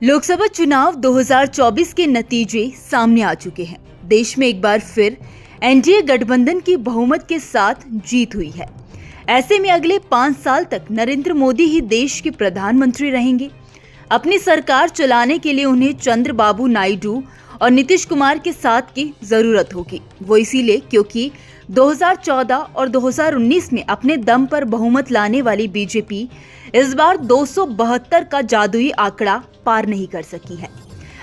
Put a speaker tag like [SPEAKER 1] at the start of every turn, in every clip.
[SPEAKER 1] लोकसभा चुनाव 2024 के नतीजे सामने आ चुके हैं। देश में एक बार फिर एनडीए गठबंधन की बहुमत के साथ जीत हुई है। ऐसे में अगले 5 साल तक नरेंद्र मोदी ही देश के प्रधानमंत्री रहेंगे। अपनी सरकार चलाने के लिए उन्हें चंद्रबाबू नायडू और नीतीश कुमार के साथ की जरूरत होगी। वो इसीलिए क्योंकि 2014 और 2019 में अपने दम पर बहुमत लाने वाली बीजेपी इस बार 272 का जादुई आंकड़ा पार नहीं कर सकी है।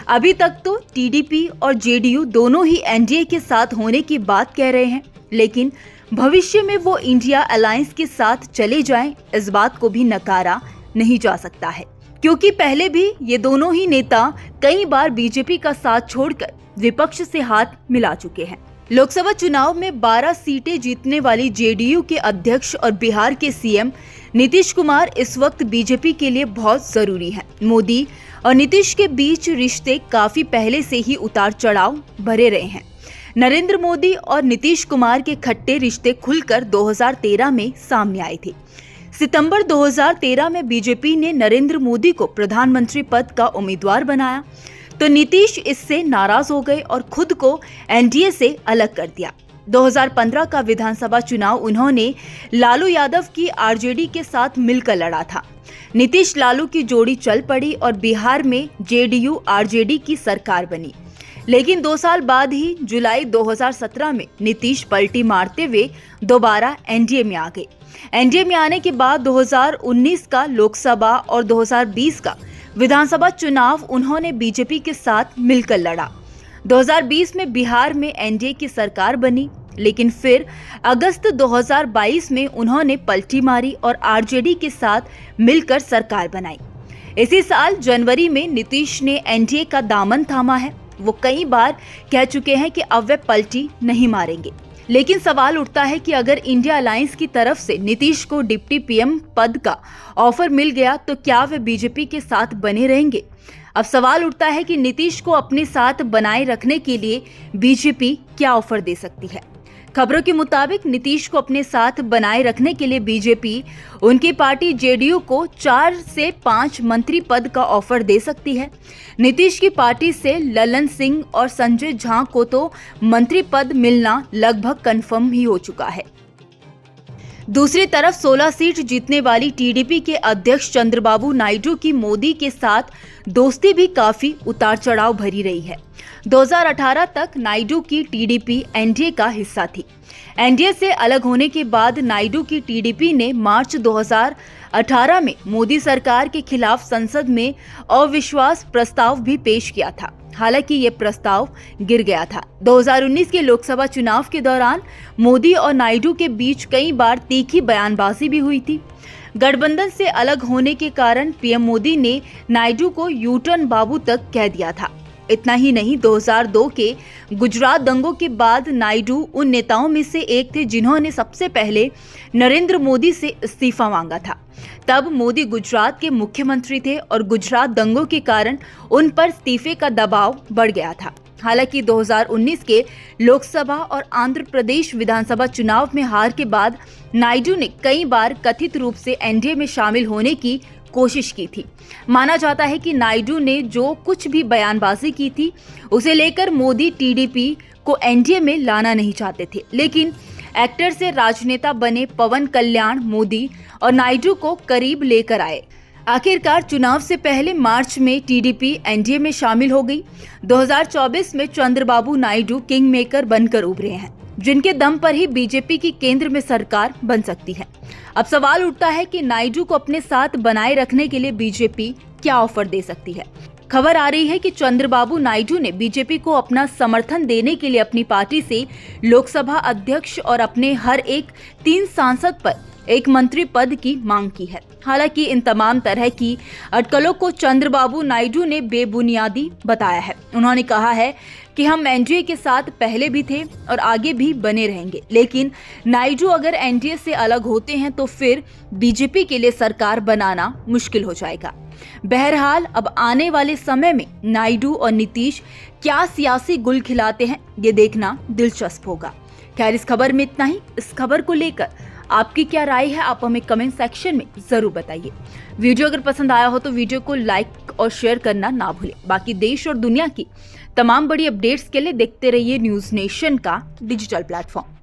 [SPEAKER 1] अभी तक तो टीडीपी और जेडीयू दोनों ही एनडीए के साथ होने की बात कह रहे हैं, लेकिन भविष्य में वो इंडिया अलायंस के साथ चले जाएं, इस बात को भी नकारा नहीं जा सकता है, क्योंकि पहले भी ये दोनों ही नेता कई बार बीजेपी का साथ छोड़कर विपक्ष से हाथ मिला चुके हैं। लोकसभा चुनाव में 12 सीटें जीतने वाली जेडीयू के अध्यक्ष और बिहार के सीएम नीतीश कुमार इस वक्त बीजेपी के लिए बहुत जरूरी हैं। मोदी और नीतीश के बीच रिश्ते काफी पहले से ही उतार चढ़ाव भरे रहे हैं। नरेंद्र मोदी और नीतीश कुमार के खट्टे रिश्ते खुलकर 2013 में सामने आए थे। सितंबर 2013 में बीजेपी ने नरेंद्र मोदी को प्रधानमंत्री पद का उम्मीदवार बनाया, तो नीतीश इससे नाराज हो गए और खुद को एनडीए से अलग कर दिया। 2015 का विधानसभा चुनाव उन्होंने लालू यादव की आरजेडी के साथ मिलकर लड़ा था। नीतीश लालू की जोड़ी चल पड़ी और बिहार में जेडीयू आरजेडी की सरकार बनी। लेकिन 2 साल बाद ही जुलाई 2017 में नीतीश पलटी मारते हुए दोबारा एनडीए में आ गए। एनडीए में आने के बाद 2019 का लोकसभा और 2020 का विधानसभा चुनाव उन्होंने बीजेपी के साथ मिलकर लड़ा। 2020 में बिहार में एनडीए की सरकार बनी, लेकिन फिर अगस्त 2022 में उन्होंने पलटी मारी और आरजेडी के साथ मिलकर सरकार बनाई। इसी साल जनवरी में नीतीश ने एनडीए का दामन थामा है। वो कई बार कह चुके हैं कि अब वे पलटी नहीं मारेंगे, लेकिन सवाल उठता है कि अगर इंडिया अलायंस की तरफ से नीतीश को डिप्टी पीएम पद का ऑफर मिल गया तो क्या वे बीजेपी के साथ बने रहेंगे। अब सवाल उठता है कि नीतीश को अपने साथ बनाए रखने के लिए बीजेपी क्या ऑफर दे सकती है। खबरों के मुताबिक नीतीश को अपने साथ बनाए रखने के लिए बीजेपी उनकी पार्टी जेडीयू को 4 से 5 मंत्री पद का ऑफर दे सकती है। नीतीश की पार्टी से ललन सिंह और संजय झा को तो मंत्री पद मिलना लगभग कंफर्म ही हो चुका है। दूसरी तरफ 16 सीट जीतने वाली टीडीपी के अध्यक्ष चंद्रबाबू नायडू की मोदी के साथ दोस्ती भी काफी उतार चढ़ाव भरी रही है। 2018 तक नायडू की टीडीपी एनडीए का हिस्सा थी। एनडीए से अलग होने के बाद नायडू की टीडीपी ने मार्च 2018 में मोदी सरकार के खिलाफ संसद में अविश्वास प्रस्ताव भी पेश किया था। हालांकि ये प्रस्ताव गिर गया था। 2019 के लोकसभा चुनाव के दौरान मोदी और नायडू के बीच कई बार तीखी बयानबाजी भी हुई थी। गठबंधन से अलग होने के कारण पीएम मोदी ने नायडू को यू टर्न बाबू तक कह दिया था। इतना ही नहीं, 2002 के गुजरात दंगों के बाद नायडू उन नेताओं में से एक थे जिन्होंने सबसे पहले नरेंद्र मोदी से इस्तीफा मांगा था। तब मोदी गुजरात के मुख्यमंत्री थे और गुजरात दंगों के कारण उन पर इस्तीफे का दबाव बढ़ गया था। हालांकि 2019 के लोकसभा और आंध्र प्रदेश विधानसभा चुनाव में हार के बाद नायडू ने कई बार कथित रूप से एनडीए में शामिल होने की कोशिश की थी। माना जाता है कि नायडू ने जो कुछ भी बयानबाजी की थी उसे लेकर मोदी टीडीपी को एनडीए में लाना नहीं चाहते थे, लेकिन एक्टर से राजनेता बने पवन कल्याण मोदी और नायडू को करीब लेकर आए। आखिरकार चुनाव से पहले मार्च में टीडीपी एनडीए में शामिल हो गई। 2024 में चंद्रबाबू नायडू किंग मेकर बनकर उभरे हैं, जिनके दम पर ही बीजेपी की केंद्र में सरकार बन सकती है। अब सवाल उठता है कि नायडू को अपने साथ बनाए रखने के लिए बीजेपी क्या ऑफर दे सकती है। खबर आ रही है कि चंद्रबाबू नायडू ने बीजेपी को अपना समर्थन देने के लिए अपनी पार्टी से लोकसभा अध्यक्ष और अपने हर एक 3 सांसद पर एक मंत्री पद की मांग की है। हालांकि इन तमाम तरह की अटकलों को चंद्रबाबू नायडू ने बेबुनियादी बताया है। उन्होंने कहा है कि हम एनडीए के साथ पहले भी थे और आगे भी बने रहेंगे, लेकिन नायडू अगर एनडीए से अलग होते हैं तो फिर बीजेपी के लिए सरकार बनाना मुश्किल हो जाएगा। बहरहाल अब आने वाले समय में नायडू और नीतीश क्या सियासी गुल खिलाते हैं, ये देखना दिलचस्प होगा। खैर, इस खबर में इतना ही। इस खबर को लेकर आपकी क्या राय है, आप हमें कमेंट सेक्शन में जरूर बताइए। वीडियो अगर पसंद आया हो तो वीडियो को लाइक और शेयर करना ना भूलें। बाकी देश और दुनिया की तमाम बड़ी अपडेट्स के लिए देखते रहिए न्यूज़ नेशन का डिजिटल प्लेटफॉर्म।